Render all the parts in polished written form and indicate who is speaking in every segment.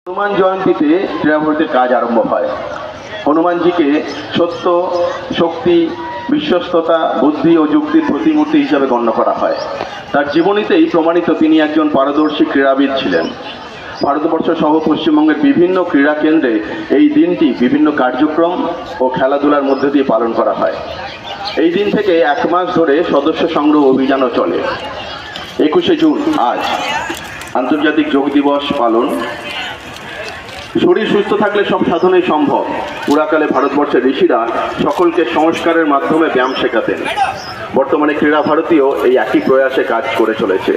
Speaker 1: হনুমান জয়ন্তীতে ক্রীড়াভারতীর কাজ আরম্ভ হয়। হনুমানজিকে সত্য, শক্তি, বিশ্বস্ততা, বুদ্ধি ও যুক্তির প্রতিমূর্তি হিসাবে গণ্য করা হয়। তার জীবনীতেই প্রমাণিত তিনি একজন পারদর্শী ক্রীড়াবিদ ছিলেন। ভারতবর্ষ সহ পশ্চিমবঙ্গের বিভিন্ন ক্রীড়া কেন্দ্রে এই দিনটি বিভিন্ন কার্যক্রম ও খেলাধুলার মধ্যে দিয়ে পালন করা হয়। এই দিন থেকে 1 মাস ধরে সদস্য সংগ্রহ অভিযানও চলে। 21শে জুন আজ আন্তর্জাতিক যোগ দিবস পালন। শরীর সুস্থ থাকলে সব সাধনই সম্ভব। পুরাকালে ভারতবর্ষের ঋষিরা সকলকে সংস্কারের মাধ্যমে ব্যায়াম শেখাতেন। বর্তমানে ক্রীড়া ভারতীও এই একই প্রয়াসে কাজ করে চলেছে।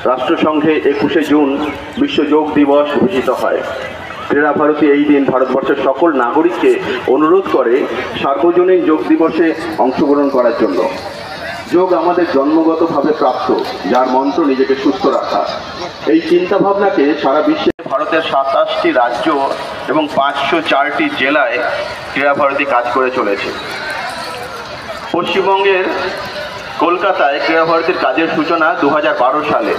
Speaker 1: রাষ্ট্রসংঘে 21শে জুন বিশ্ব যোগ দিবস ঘোষিত হয়। ক্রীড়া ভারতী এই দিন ভারতবর্ষের সকল নাগরিককে অনুরোধ করে সার্বজনীন যোগ দিবসে অংশগ্রহণ করার জন্য। যোগ আমাদের জন্মগতভাবে প্রাপ্ত, যার মন্ত্র নিজেকে সুস্থ রাখা। এই চিন্তাভাবনাকে সারা বিশ্বে ভারতের 27টি রাজ্য এবং 504টি জেলায় ক্রীড়া ভারতী কাজ করে চলেছে। পশ্চিমবঙ্গের কলকাতায় ক্রীড়া ভারতীর কাজের সূচনা 2012 সালে।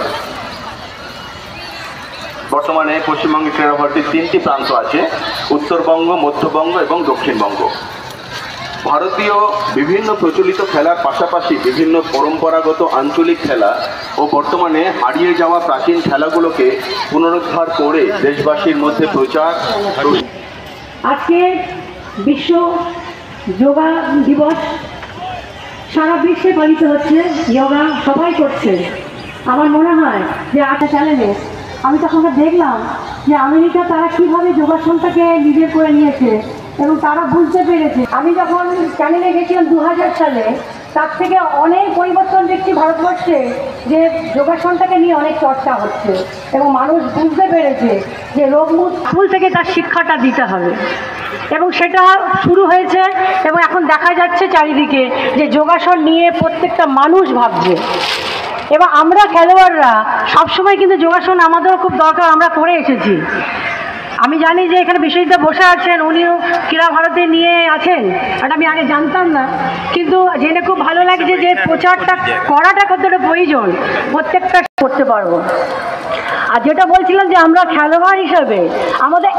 Speaker 1: বর্তমানে পশ্চিমবঙ্গে ক্রীড়া ভারতীর 3টি প্রান্ত আছে: উত্তরবঙ্গ, মধ্যবঙ্গ এবং দক্ষিণবঙ্গ। ভারতীয় বিভিন্ন প্রচলিত খেলার পাশাপাশি বিভিন্ন পরম্পরাগত আঞ্চলিক খেলা ও বর্তমানে হারিয়ে যাওয়া প্রাচীন খেলাগুলোকে পুনরুদ্ধার করে দেশবাসীর মধ্যে প্রচার।
Speaker 2: আজকে বিশ্ব যোগা দিবস সারা বিশ্বে পালিত হচ্ছে। যোগা সবাই করছে। আমার মনে হয় যে চ্যানেলে আমি তখন দেখলাম যে আমেরিকা তারা কীভাবে যোগাসনটাকে নিজের করে নিয়েছে এবং তারা বুঝতে পেরেছে। আমি যখন চ্যানেলে গেছিলাম 2000 সালে, তার থেকে অনেক পরিবর্তন দেখছি ভারতবর্ষে, যে যোগাসনটাকে নিয়ে অনেক চর্চা হচ্ছে এবং মানুষ বুঝতে পেরেছে যে রোগমুক্ত স্কুল থেকে তার শিক্ষাটা দিতে হবে এবং সেটা শুরু হয়েছে। এবং এখন দেখা যাচ্ছে চারিদিকে যে যোগাসন নিয়ে প্রত্যেকটা মানুষ ভাবছে। এবং আমরা খেলোয়াড়রা সবসময় কিন্তু যোগাসন আমাদেরও খুব দরকার, আমরা করে এসেছি। আমি জানি যে এখানে বিশ্বজিৎ বসে আছেন, উনিও ক্রীড়া ভারতে নিয়ে আছেন, এটা আমি আগে জানতাম না, কিন্তু জেনে খুব ভালো লাগছে যে প্রচারটা করাটা কতটা প্রয়োজন, প্রত্যেকটা করতে পারবো। আর যেটা বলছিলাম যে আমরা খেলোয়াড় হিসাবে আমাদের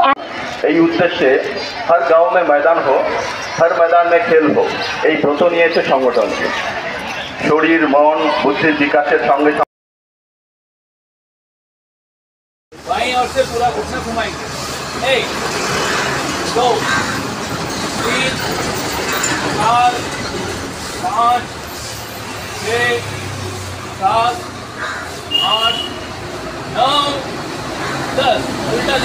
Speaker 1: এই উদ্দেশ্যে হর গাঁও মে ময়দান হো, হর ময়দান মে খেল হো, এই ব্রত নিয়েছে সংগঠনটি। শরীর, মন, বুদ্ধির বিকাশের সঙ্গে
Speaker 3: बाईं ओर से पूरा घुटना घुमाएंगे। 1 2 3 4 5 6 7 8 9 10। उल्टा